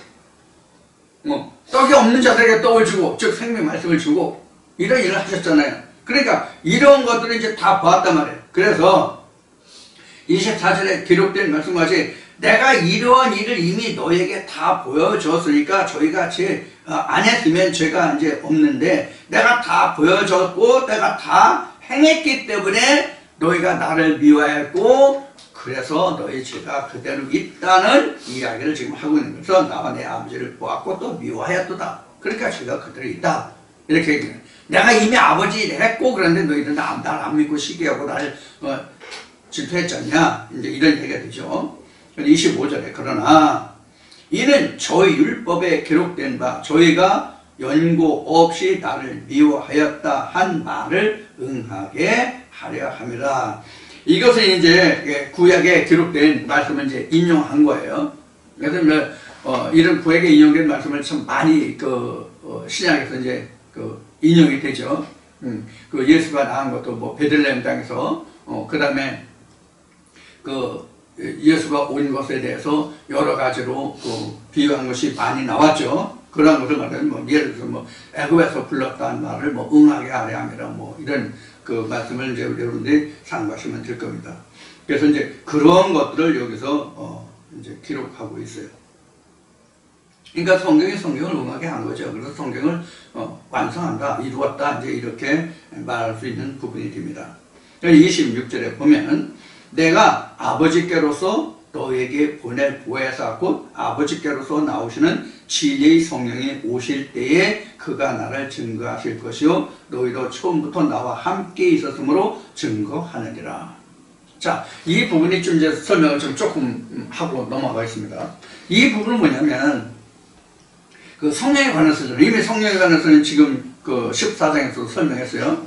떡이 없는 자들에게 떡을 주고, 즉 생명 말씀을 주고, 이런 일을 하셨잖아요. 그러니까 이런 것들을 이제 다 보았단 말이에요. 그래서 24절에 기록된 말씀같이 내가 이러한 일을 이미 너에게 다 보여줬으니까 저희같이 안 했으면 죄가 이제 없는데 내가 다 보여줬고 내가 다 행했기 때문에 너희가 나를 미워했고 그래서 너희 죄가 그대로 있다는 이야기를 지금 하고 있는 거죠. 나와 내 아버지를 보았고 또 미워하였도다. 그러니까 죄가 그대로 있다. 이렇게 얘기해요. 내가 이미 아버지 했고 그런데 너희들은 날 안 믿고 시기하고 나를 질투했지 않냐. 이제 이런 얘기가 되죠. 25절에 그러나 이는 저희 율법에 기록된 바 저희가 연고 없이 나를 미워하였다 한 말을 응하게 하려 함이라. 이것은 이제 구약에 기록된 말씀을 이제 인용한 거예요. 그래서 이런 구약에 인용된 말씀을 참 많이 신약에서 이제 인용이 되죠. 그 예수가 낳은 것도 뭐 베들레헴 땅에서 그 다음에 예수가 온 것에 대해서 여러 가지로 비유한 것이 많이 나왔죠. 그런 것을 말하면 뭐 예를 들어서 애굽에서 불렀다는 말을 응하게 하려 함이라 이런 말씀을 이제 여러분들이 참고하시면 될 겁니다. 그래서 이제 그런 것들을 여기서 이제 기록하고 있어요. 그러니까 성경이 성경을 응하게 한 거죠. 그래서 성경을 완성한다, 이루었다, 이제 이렇게 말할 수 있는 부분이 됩니다. 26절에 보면 내가 아버지께로서 너에게 보낼 보혜사 곧 아버지께로서 나오시는 진리의 성령이 오실 때에 그가 나를 증거하실 것이요 너희도 처음부터 나와 함께 있었으므로 증거하느니라. 자, 이 부분이 좀 이제 설명을 좀 조금 하고 넘어가겠습니다. 이 부분은 뭐냐면 성령에 관해서죠. 이미 성령에 관해서는 지금 14장에서 설명했어요.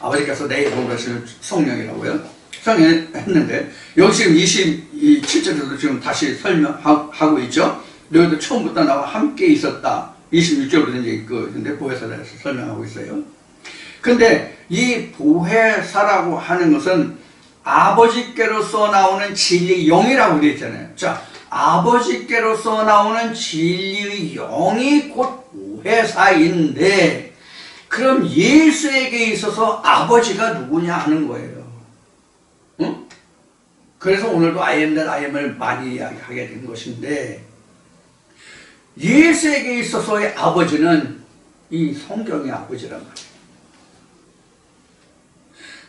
아버지께서 내 입으로 하시는 성령이라고요. 설명했는데 여기 지금 27절에도 지금 다시 설명하고 있죠. 너희도 처음부터 나와 함께 있었다. 26절부터 이제 근데 보혜사를 설명하고 있어요. 근데 이 보혜사라고 하는 것은 아버지께로서 나오는 진리의 영이라고 되어 있잖아요. 자, 아버지께로서 나오는 진리의 영이 곧 보혜사인데 그럼 예수에게 있어서 아버지가 누구냐 하는 거예요. 응? 그래서 오늘도 I am that I am을 많이 이야기하게 된 것인데 예수에게 있어서의 아버지는 이 성경의 아버지란 말이에요.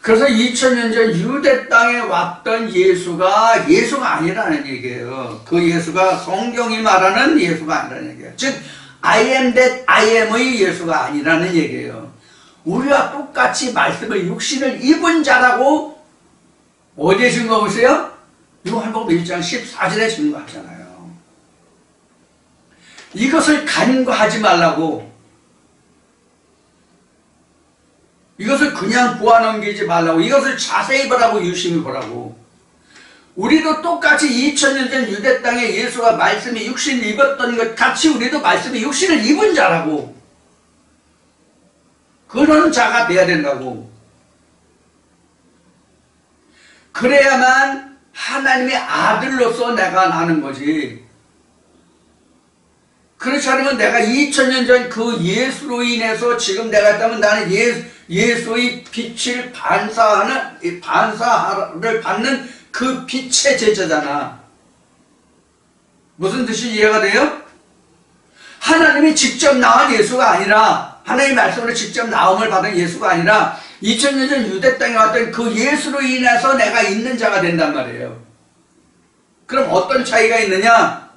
그래서 2000년 전 유대 땅에 왔던 예수가 아니라는 얘기예요. 그 예수가 성경이 말하는 예수가 아니라는 얘기예요. 즉 I am that I am의 예수가 아니라는 얘기예요. 우리와 똑같이 말씀을 육신을 입은 자라고 어디에 증거하고 있어요? 요한복음 1장 14절에 증거하잖아요. 이것을 간과하지 말라고, 이것을 그냥 보아넘기지 말라고, 이것을 자세히 보라고, 유심히 보라고. 우리도 똑같이 2000년 전 유대 땅에 예수가 말씀이 육신을 입었던 것 같이 우리도 말씀이 육신을 입은 자라고, 그런 자가 돼야 된다고. 그래야만 하나님의 아들로서 내가 나는 거지. 그렇지 않으면 내가 2000년 전 그 예수로 인해서 지금 내가 있다면 나는 예수의 빛을 반사를 받는 그 빛의 제자잖아. 무슨 뜻이 이해가 돼요? 하나님이 직접 나온 예수가 아니라, 하나님의 말씀으로 직접 나옴을 받은 예수가 아니라 2000년 전 유대 땅에 왔던 그 예수로 인해서 내가 있는 자가 된단 말이에요. 그럼 어떤 차이가 있느냐?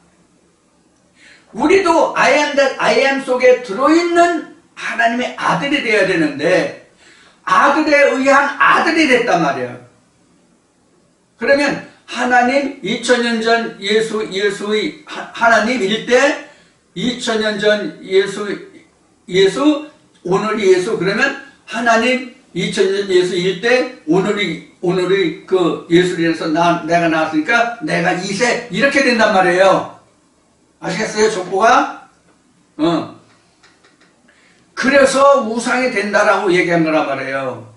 우리도 I am that I am 속에 들어있는 하나님의 아들이 되어야 되는데 아들에 의한 아들이 됐단 말이에요. 그러면 하나님 2000년 전 예수의 하나님일 때 2000년 전 예수 오늘이 예수, 그러면 하나님 2000년 예수일 때 오늘이 그 예수를 인해서 내가 나왔으니까 내가 2세 이렇게 된단 말이에요. 아시겠어요? 족보가? 그래서 우상이 된다라고 얘기한 거란 말이에요.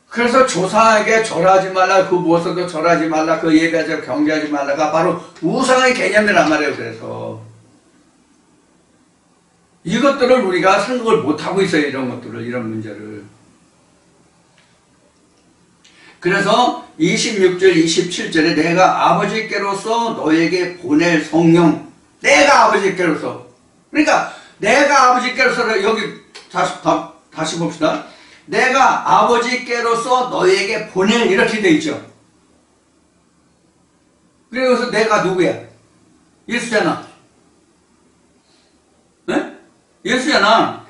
그래서 조상에게 절하지 말라, 그 무엇에도 절하지 말라, 그 예배하지 경배하지 말라가 바로 우상의 개념이란 말이에요. 그래서 이것들을 우리가 생각을 못하고 있어요. 이런 것들을, 이런 문제를. 그래서 26절, 27절에 내가 아버지께로서 너에게 보낼 성령. 내가 아버지께로서. 그러니까 내가 아버지께로서 여기 다시 봅시다. 내가 아버지께로서 너에게 보낼 이렇게 돼 있죠. 그래서 내가 누구야? 예수잖아. 네? 예수잖아.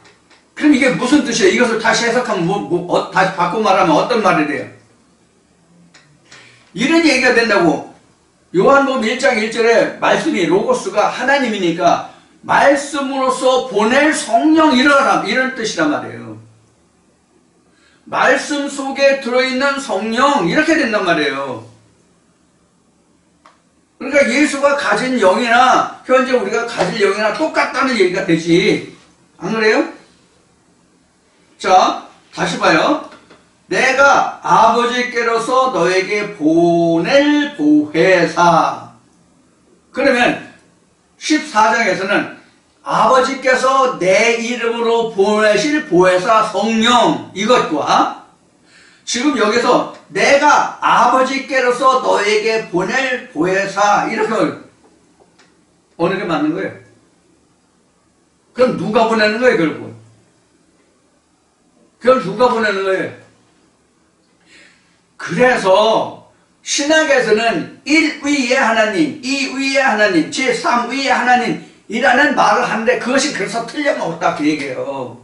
그럼 이게 무슨 뜻이에요? 이것을 다시 해석하면 다시 바꿔 말하면 어떤 말이 돼요? 이런 얘기가 된다고. 요한복음 1장 1절에 말씀이 로고스가 하나님이니까 말씀으로서 보낼 성령 이런 뜻이란 말이에요. 말씀 속에 들어있는 성령 이렇게 된단 말이에요. 그러니까 예수가 가진 영이나 현재 우리가 가질 영이나 똑같다는 얘기가 되지. 안 그래요? 자, 다시 봐요. 내가 아버지께로서 너에게 보낼 보혜사. 그러면 14장에서는 아버지께서 내 이름으로 보내실 보혜사 성령 이것과 지금 여기서 내가 아버지께로서 너에게 보낼 보혜사 이렇게 어느 게 맞는 거예요? 그럼 누가 보내는 거예요, 결국은? 그럼 누가 보내는 거예요? 그래서 신학에서는 1위의 하나님, 2위의 하나님, 제3위의 하나님이라는 말을 하는데 그것이 그래서 틀려먹었다 그 얘기예요.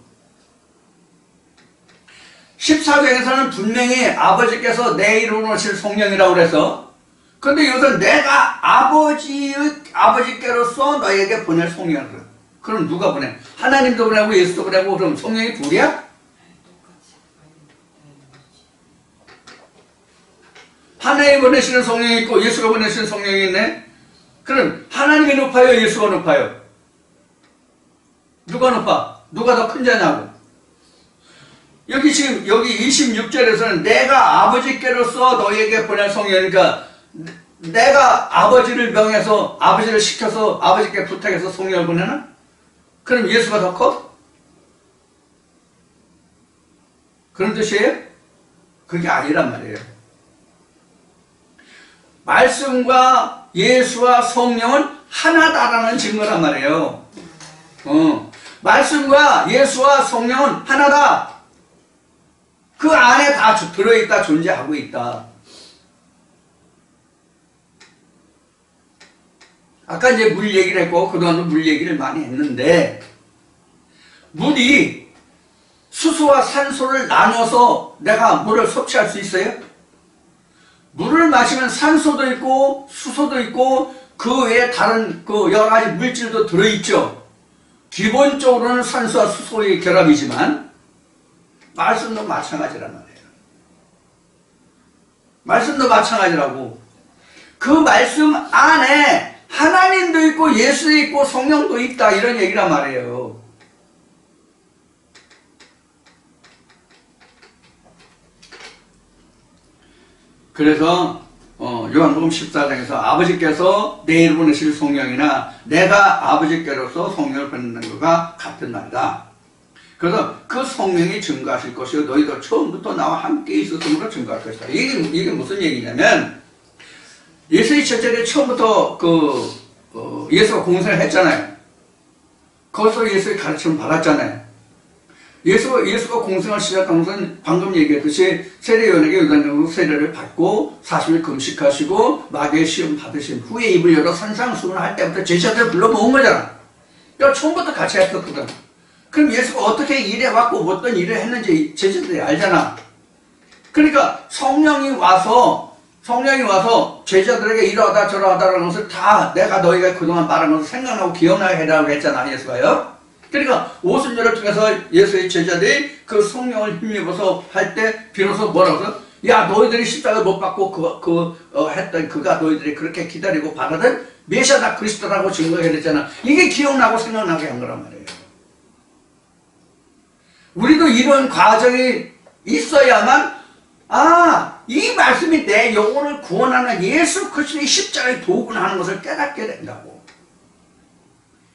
14장에서는 분명히 아버지께서 내 이름으로 오실 성령이라고 그래서 근데 여기서 내가 아버지께로서 너에게 보낼 성령이라고. 그럼 누가 보내? 하나님도 보내고 예수도 보내고 그럼 성령이 둘이야? 하나님이 보내시는 성령이 있고 예수가 보내시는 성령이 있네? 그럼 하나님이 높아요? 예수가 높아요? 누가 높아? 누가 더 큰 자냐고? 여기 지금 여기 26절에서는 내가 아버지께로서 너에게 보낼 성령이니까 내가 아버지를 명해서 아버지를 시켜서 아버지께 부탁해서 성령을 보내나? 그럼 예수가 더 커? 그런 뜻이에요? 그게 아니란 말이에요. 말씀과 예수와 성령은 하나다라는 증거란 말이에요. 말씀과 예수와 성령은 하나다. 그 안에 다 들어있다, 존재하고 있다. 아까 이제 물 얘기를 했고, 그동안도 물 얘기를 많이 했는데, 물이 수소와 산소를 나눠서 내가 물을 섭취할 수 있어요? 물을 마시면 산소도 있고, 수소도 있고, 그 외에 다른 여러 가지 물질도 들어있죠. 기본적으로는 산소와 수소의 결합이지만, 말씀도 마찬가지란 말이에요. 말씀도 마찬가지라고. 그 말씀 안에 하나님도 있고 예수도 있고 성령도 있다 이런 얘기란 말이에요. 그래서 요한복음 14장에서 아버지께서 내 이름으로 보내실 성령이나 내가 아버지께로서 성령을 보내는 것과 같은 말이다. 그래서 그 성령이 증거하실 것이요 너희도 처음부터 나와 함께 있었으므로 증거할 것이다. 이게 무슨 얘기냐면 예수의 첫째에 처음부터 예수가 공생을 했잖아요. 거기서 예수의 가르침을 받았잖아요. 예수가 공생을 시작한 것은 방금 얘기했듯이 세례요한에게 요단강으로 세례를 받고 40일 금식하시고 마귀의 시험 받으신 후에 입을 열어 산상수훈을 할 때부터 제자들을 불러 모은 거잖아. 그러니까 처음부터 같이 했었거든. 그럼 예수가 어떻게 일해왔고 어떤 일을 했는지 제자들이 알잖아. 그러니까 성령이 와서 제자들에게 이러하다 저러하다라는 것을 다 내가 너희가 그동안 말한 것을 생각하고 기억나게 해라고 했잖아, 예수가요. 그러니까 오순절을 통해서 예수의 제자들이 그 성령을 힘입어서 할 때 비로소 뭐라고 해서 야 너희들이 십자가 못 받고 했던 그가 너희들이 그렇게 기다리고 바라던 메시아다 그리스도라고 증거해야 되잖아. 이게 기억나고 생각나게 한 거란 말이에요. 우리도 이런 과정이 있어야만 이 말씀이 내 영혼을 구원하는 예수 그리스도의 십자가의 도구나 하는 것을 깨닫게 된다고.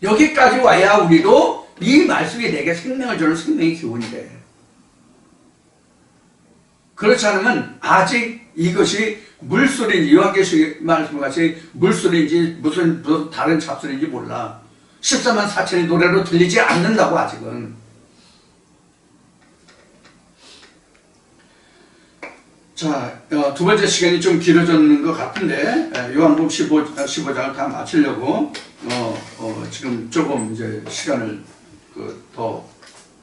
여기까지 와야 우리도 이 말씀이 내게 생명을 주는 생명의 기운이 돼. 그렇지 않으면 아직 이것이 물소리인지 요한계시록 말씀같이 물소리인지 무슨 다른 잡소리인지 몰라. 14만 4천의 노래로 들리지 않는다고 아직은. 자, 두 번째 시간이 좀 길어졌는 것 같은데 요한복음 15장을 다 마치려고 지금 조금 이제 시간을 더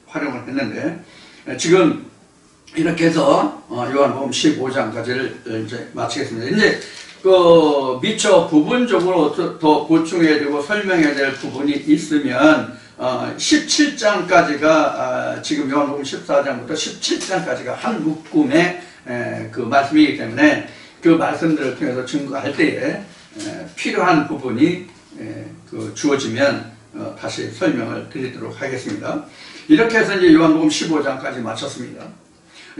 활용을 했는데 지금 이렇게 해서 요한복음 15장까지를 이제 마치겠습니다. 이제 미처 부분적으로 더 보충해야 되고 설명해야 될 부분이 있으면 17장까지가 지금 요한복음 14장부터 17장까지가 한 묶음의 그 말씀이기 때문에 그 말씀들을 통해서 증거할 때에 필요한 부분이 주어지면 다시 설명을 드리도록 하겠습니다. 이렇게 해서 이제 요한복음 15장까지 마쳤습니다.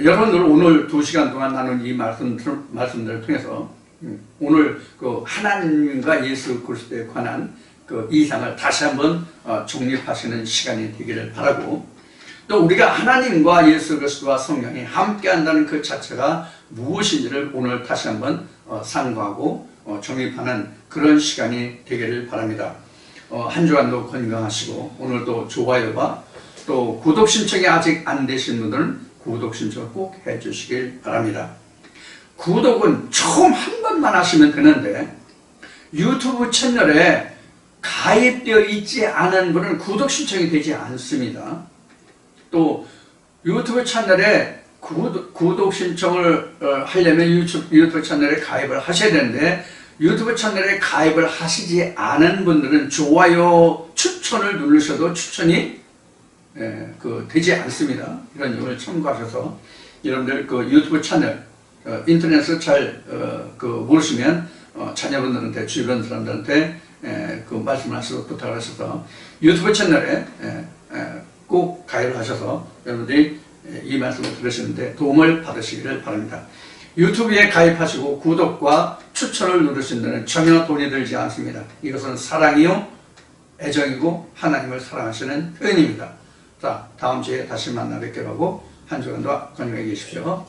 여러분들 오늘 2시간 동안 나눈 이 말씀들을 통해서 오늘 그 하나님과 예수 그리스도에 관한 그 이상을 다시 한번 정립하시는 시간이 되기를 바라고, 또 우리가 하나님과 예수 그리스도와 성령이 함께한다는 그 자체가 무엇인지를 오늘 다시 한번 상고하고 정립하는 그런 시간이 되기를 바랍니다. 한 주간도 건강하시고 오늘도 좋아요와 또 구독 신청이 아직 안 되신 분들은 구독 신청 꼭 해주시길 바랍니다. 구독은 처음 한 번만 하시면 되는데 유튜브 채널에 가입되어 있지 않은 분은 구독 신청이 되지 않습니다. 또 유튜브 채널에 구독 신청을 하려면 유튜브 채널에 가입을 하셔야 되는데 유튜브 채널에 가입을 하시지 않은 분들은 좋아요 추천을 누르셔도 추천이 되지 않습니다. 이런 점을 참고하셔서 여러분들 그 유튜브 채널 인터넷을 잘 모르시면 자녀분들한테 주변 사람들한테 그 말씀을 하셔서 부탁을 하셔서 유튜브 채널에 꼭 가입을 하셔서 여러분들이 이 말씀을 들으시는데 도움을 받으시기를 바랍니다. 유튜브에 가입하시고 구독과 추천을 누르신 데는 전혀 돈이 들지 않습니다. 이것은 사랑이요 애정이고 하나님을 사랑하시는 표현입니다. 자, 다음 주에 다시 만나 뵙기로 하고 한 주간도 건강히 계십시오.